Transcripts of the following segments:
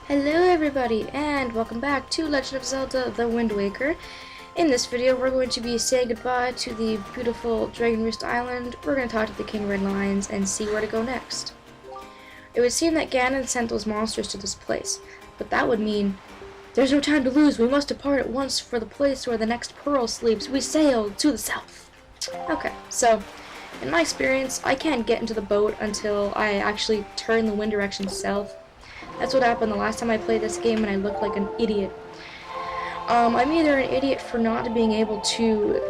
Hello everybody, and welcome back to Legend of Zelda The Wind Waker. In this video, we're going to be saying goodbye to the beautiful Dragon Roost Island. We're going to talk to the King Red Lions and see where to go next. It would seem that Ganon sent those monsters to this place, but that would mean there's no time to lose. We must depart at once for the place where the next pearl sleeps. We sail to the south. Okay, so in my experience, I can't get into the boat until I actually turn the wind direction south. That's what happened the last time I played this game, and I looked like an idiot. I'm either an idiot for not being able to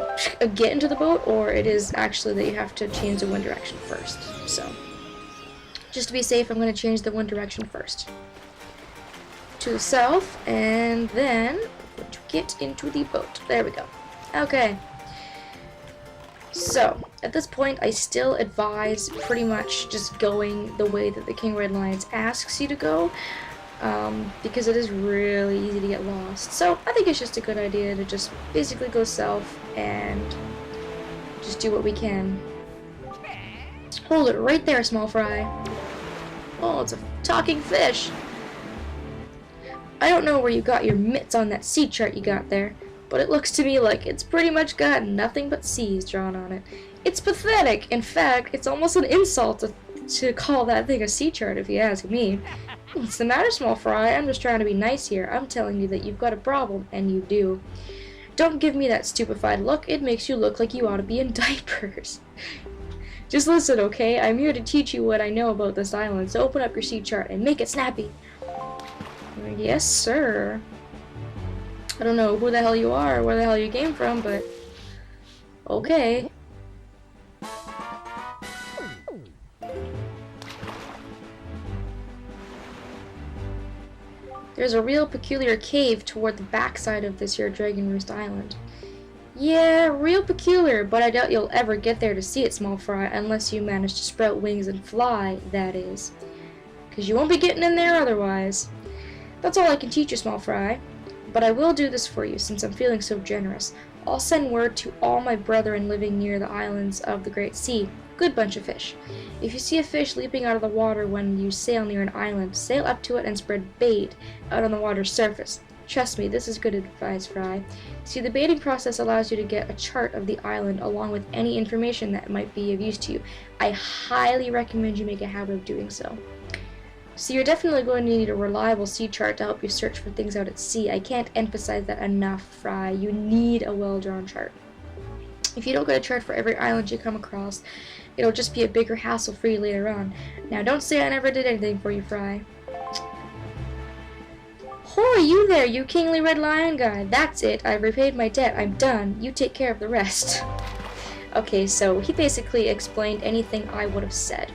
get into the boat, or it is actually that you have to change the wind direction first. So, just to be safe, I'm going to change the wind direction first to the south, and then I'm going to get into the boat. There we go. Okay. So, at this point, I still advise pretty much just going the way that the King Red Lions asks you to go, because it is really easy to get lost. So, I think it's just a good idea to just basically go south and just do what we can. Hold it right there, small fry. Oh, it's a talking fish. I don't know where you got your mitts on that sea chart you got there, but it looks to me like it's pretty much got nothing but seas drawn on it. It's pathetic. In fact, it's almost an insult to call that thing a sea chart, if you ask me. What's the matter, small fry? I'm just trying to be nice here. I'm telling you that you've got a problem, and you do. Don't give me that stupefied look. It makes you look like you ought to be in diapers. Just listen, okay? I'm here to teach you what I know about this island, so open up your sea chart and make it snappy. Yes, sir. I don't know who the hell you are or where the hell you came from, but okay. There's a real peculiar cave toward the backside of this here Dragon Roost Island. Yeah, real peculiar, but I doubt you'll ever get there to see it, small fry, unless you manage to sprout wings and fly, that is. 'Cause you won't be getting in there otherwise. That's all I can teach you, small fry. But I will do this for you, since I'm feeling so generous. I'll send word to all my brethren living near the islands of the Great Sea. Good bunch of fish. If you see a fish leaping out of the water when you sail near an island, sail up to it and spread bait out on the water's surface. Trust me, this is good advice, Fry. See, the baiting process allows you to get a chart of the island along with any information that might be of use to you. I highly recommend you make a habit of doing so. So you're definitely going to need a reliable sea chart to help you search for things out at sea. I can't emphasize that enough, Fry. You need a well-drawn chart. If you don't get a chart for every island you come across, it'll just be a bigger hassle for you later on. Now, don't say I never did anything for you, Fry. Hoy, you there, you kingly red lion guy. That's it. I've repaid my debt. I'm done. You take care of the rest. Okay, so he basically explained anything I would have said.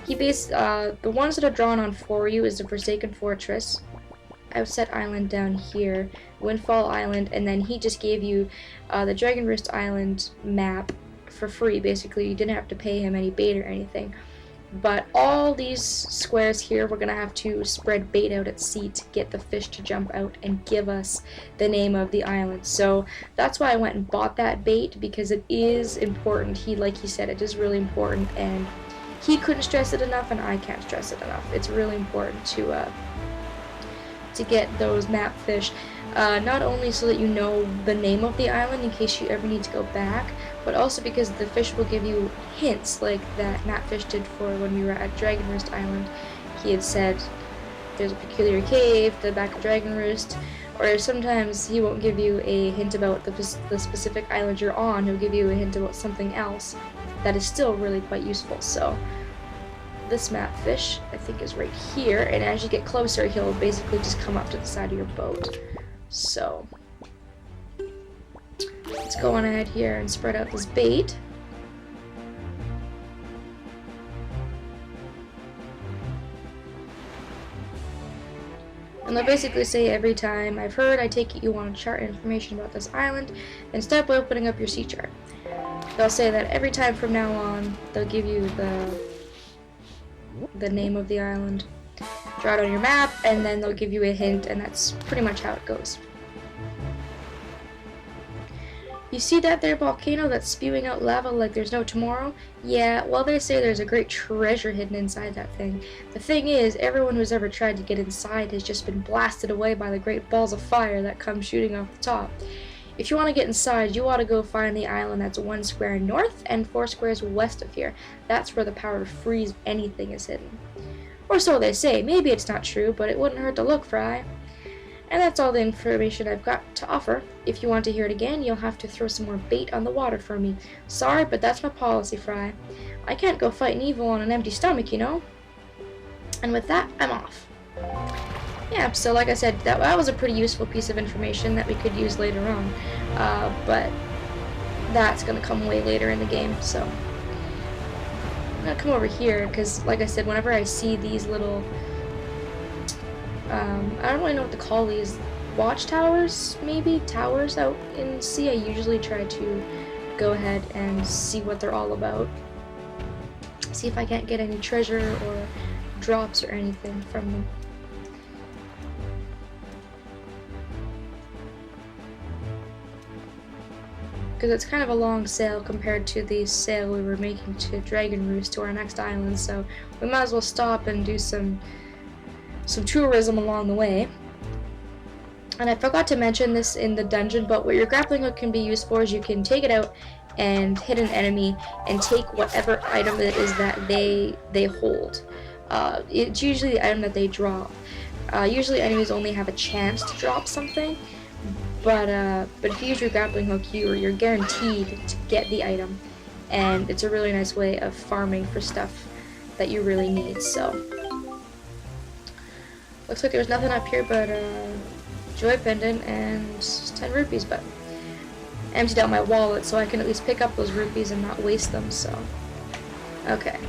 The ones that are drawn on for you is the Forsaken Fortress, Outset Island down here, Windfall Island, and then he just gave you the Dragon Roost Island map for free. Basically, you didn't have to pay him any bait or anything. But all these squares here, we're going to have to spread bait out at sea to get the fish to jump out and give us the name of the island. So that's why I went and bought that bait, because it is important. Like he said, it is really important, and he couldn't stress it enough, and I can't stress it enough. It's really important to get those map fish, not only so that you know the name of the island in case you ever need to go back, but also because the fish will give you hints, like that map fish did for when we were at Dragon Roost Island. He had said there's a peculiar cave to the back of Dragon Roost, or sometimes he won't give you a hint about the specific island you're on. He'll give you a hint about something else that is still really quite useful. So this map fish, I think, is right here, and as you get closer, he'll basically just come up to the side of your boat. So let's go on ahead here and spread out this bait. And they'll basically say every time, I've heard, I take it you want to chart information about this island, then start by opening up your sea chart. They'll say that every time from now on, they'll give you the name of the island, draw it on your map, and then they'll give you a hint, and that's pretty much how it goes. You see that there volcano that's spewing out lava like there's no tomorrow? Yeah, well, they say there's a great treasure hidden inside that thing. The thing is, everyone who's ever tried to get inside has just been blasted away by the great balls of fire that come shooting off the top. If you want to get inside, you ought to go find the island that's 1 square north and 4 squares west of here. That's where the power to freeze anything is hidden. Or so they say. Maybe it's not true, but it wouldn't hurt to look, Fry. And that's all the information I've got to offer. If you want to hear it again, you'll have to throw some more bait on the water for me. Sorry, but that's my policy, Fry. I can't go fighting evil on an empty stomach, you know? And with that, I'm off. Yeah, so like I said, that was a pretty useful piece of information that we could use later on. But that's going to come way later in the game, so I'm going to come over here, because like I said, whenever I see these little, I don't really know what to call these, watchtowers, maybe? Towers out in the sea, I usually try to go ahead and see what they're all about. See if I can't get any treasure or drops or anything from them. Because it's kind of a long sail compared to the sail we were making to Dragon Roost, to our next island, so we might as well stop and do some tourism along the way. And I forgot to mention this in the dungeon, but what your grappling hook can be used for is you can take it out and hit an enemy and take whatever item it is that they hold. It's usually the item that they drop. Usually enemies only have a chance to drop something, but if you use your grappling hook, you're guaranteed to get the item, and it's a really nice way of farming for stuff that you really need. So looks like there's nothing up here but joy pendant and 10 rupees, but I emptied out my wallet so I can at least pick up those rupees and not waste them. So okay,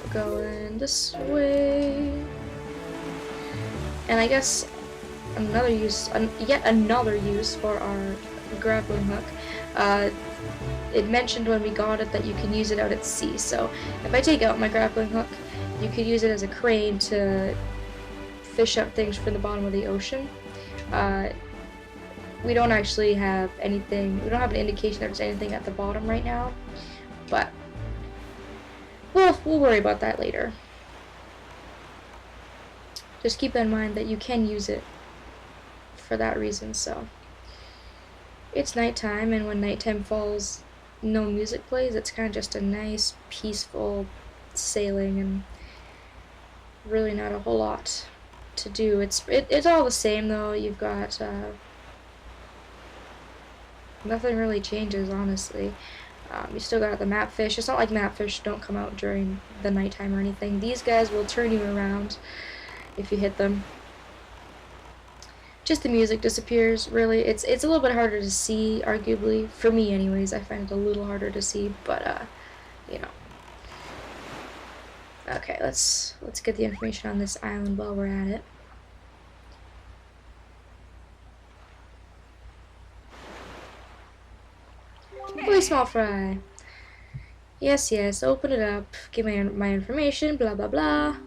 we're going this way, and I guess yet another use for our grappling hook. It mentioned when we got it that you can use it out at sea, so if I take out my grappling hook, you could use it as a crane to fish up things from the bottom of the ocean. We don't actually have anything, we don't have an indication that there's anything at the bottom right now, but we'll worry about that later. Just keep in mind that you can use it for that reason. So it's nighttime, and when nighttime falls, no music plays. It's kind of just a nice, peaceful sailing, and really not a whole lot to do. It's all the same though. You've got nothing really changes, honestly. You still got the map fish. It's not like map fish don't come out during the nighttime or anything. These guys will turn you around if you hit them. Just the music disappears, really. It's a little bit harder to see, arguably. For me, anyways. I find it a little harder to see, but, you know. Okay, let's get the information on this island while we're at it. Really small fry. Yes, open it up. Give me my information, blah, blah, blah.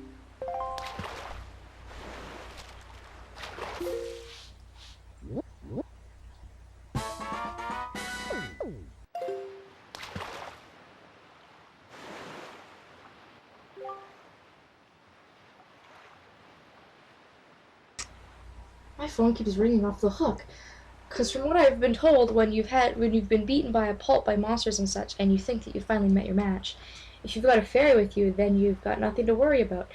My phone keeps ringing off the hook. Because from what I've been told, when you've been beaten by a pulp by monsters and such, and you think that you finally met your match, if you've got a fairy with you, then you've got nothing to worry about.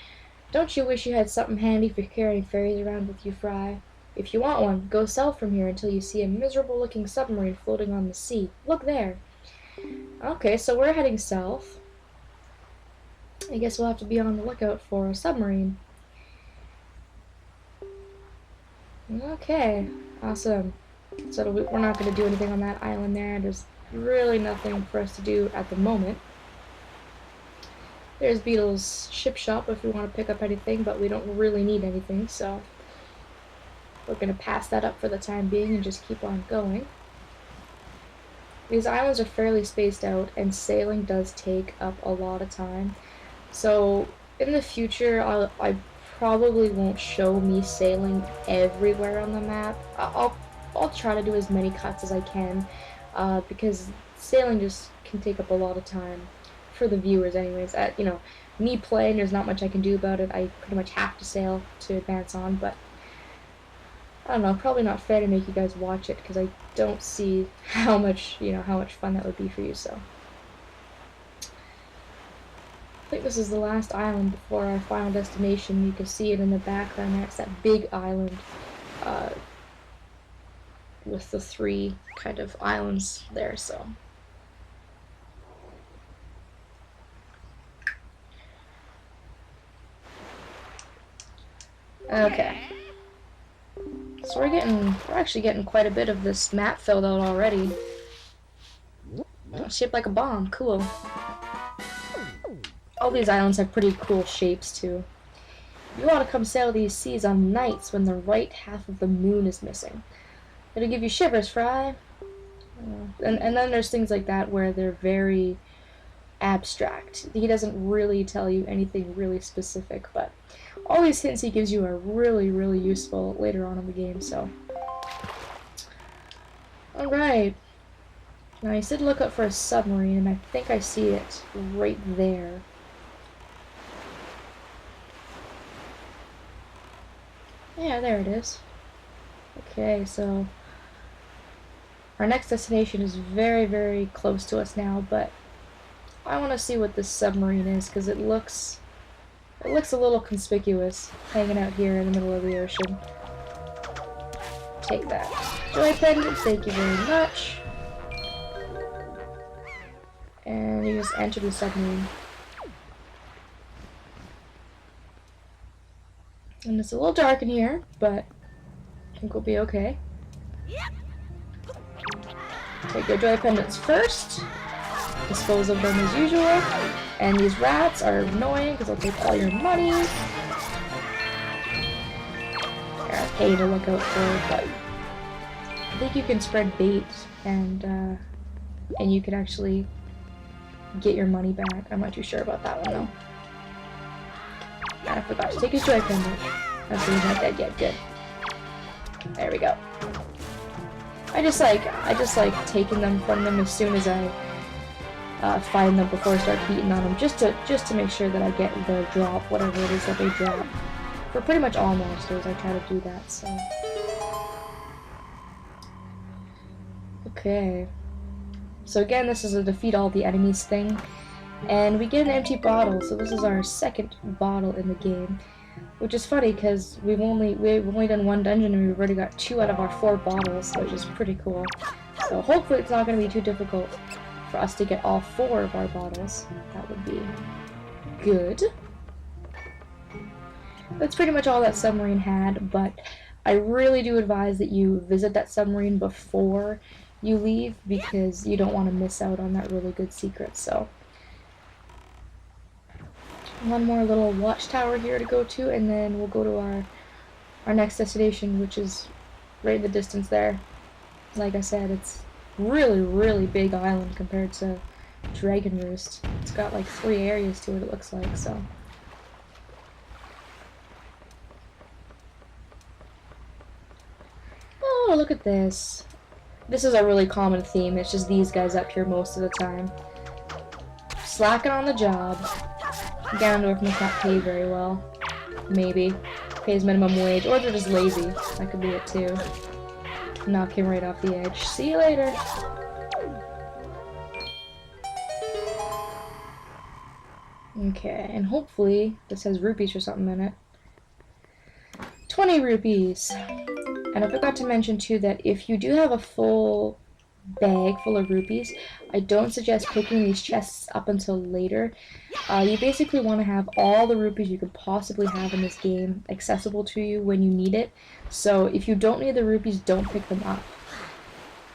Don't you wish you had something handy for carrying fairies around with you, Fry? If you want one, go south from here until you see a miserable-looking submarine floating on the sea. Look there. Okay, so we're heading south. I guess we'll have to be on the lookout for a submarine. Okay, awesome. So we're not going to do anything on that island there. There's really nothing for us to do at the moment. There's Beetle's ship shop if we want to pick up anything, but we don't really need anything, so we're going to pass that up for the time being and just keep on going. These islands are fairly spaced out, and sailing does take up a lot of time. So in the future, I probably won't show me sailing everywhere on the map. I'll I'll try to do as many cuts as I can, because sailing just can take up a lot of time for the viewers anyways. You know, me playing, there's not much I can do about it. I pretty much have to sail to advance on, but I don't know, probably not fair to make you guys watch it because I don't see how much fun that would be for you, so. I think this is the last island before our final destination. You can see it in the background there. It's that big island with the 3 kind of islands there, so. Okay. So we're actually getting quite a bit of this map filled out already. Oh, shaped like a bomb, cool. All these islands have pretty cool shapes too. You ought to come sail these seas on nights when the right half of the moon is missing. It'll give you shivers, Fry. And then there's things like that where they're very abstract. He doesn't really tell you anything really specific, but all these hints he gives you are really, really useful later on in the game, so. Alright. Now I said look up for a submarine, and I think I see it right there. Yeah, there it is. Okay, so our next destination is very, very close to us now, but I want to see what this submarine is, because it looks a little conspicuous, hanging out here in the middle of the ocean. Take that. Joy pendant, thank you very much. And you just enter the submarine. And it's a little dark in here, but I think we'll be okay. Take your joy pendants first. Dispose of them as usual. And these rats are annoying because they'll take all your money. They're a pain to look out for, but I think you can spread bait and you can actually get your money back. I'm not too sure about that one though. I forgot to take his joy pendant. That's he's not dead yet. Good. There we go. I just like taking them from them as soon as I find them before I start beating on them, just to make sure that I get the drop, whatever it is that they drop. For pretty much all monsters, I try to do that. So. Okay. So again, this is a defeat all the enemies thing. And we get an empty bottle, so this is our second bottle in the game. Which is funny, because we've only done 1 dungeon and we've already got 2 out of our 4 bottles, which is pretty cool. So hopefully it's not going to be too difficult for us to get all 4 of our bottles. That would be good. That's pretty much all that submarine had, but I really do advise that you visit that submarine before you leave, because you don't want to miss out on that really good secret, so. One more little watchtower here to go to, and then we'll go to our next destination, which is right in the distance there. Like I said, it's really, really big island compared to Dragon Roost. It's got like 3 areas to it, it looks like, so. Oh, look at this. This is a really common theme. It's just these guys up here most of the time. Slacking on the job. Ganondorf must not pay very well. Maybe. Pays minimum wage. Or they're just lazy. That could be it too. Knock him right off the edge. See you later. Okay, and hopefully this has rupees or something in it. 20 rupees. And I forgot to mention too that if you do have a full bag full of rupees, I don't suggest picking these chests up until later. You basically want to have all the rupees you could possibly have in this game accessible to you when you need it. So if you don't need the rupees, don't pick them up.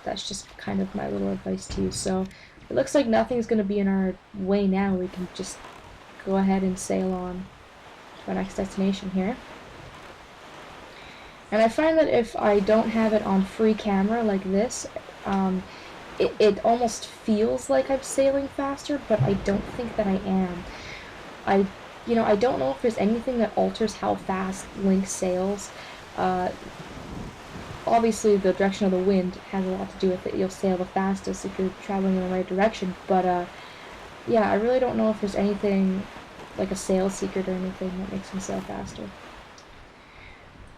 That's just kind of my little advice to you. So it looks like nothing's going to be in our way now. We can just go ahead and sail on to our next destination here. And I find that if I don't have it on free camera like this, it almost feels like I'm sailing faster, but I don't think that I am. I don't know if there's anything that alters how fast Link sails. obviously the direction of the wind has a lot to do with it. You'll sail the fastest if you're traveling in the right direction. But yeah, I really don't know if there's anything like a sail secret or anything that makes him sail faster.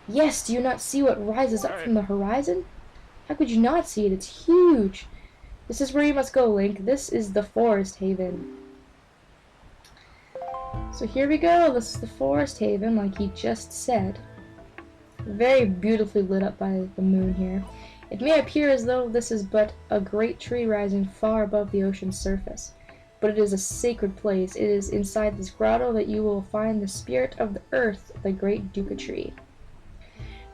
Yes, do you not see what rises up from the horizon? How could you not see it? It's huge. This is where you must go, Link. This is the Forest Haven. So here we go. This is the Forest Haven, like he just said. Very beautifully lit up by the moon here. It may appear as though this is but a great tree rising far above the ocean's surface, but it is a sacred place. It is inside this grotto that you will find the spirit of the earth, the great Duca tree.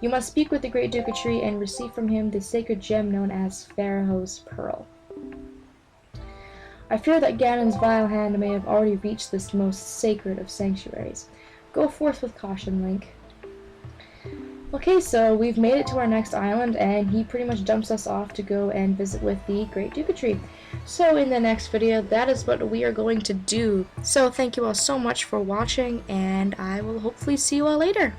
You must speak with the great Duca tree and receive from him the sacred gem known as Pharaoh's Pearl. I fear that Ganon's vile hand may have already reached this most sacred of sanctuaries. Go forth with caution, Link. Okay, so we've made it to our next island, and he pretty much dumps us off to go and visit with the Great Duca Tree. So in the next video, that is what we are going to do. So thank you all so much for watching, and I will hopefully see you all later.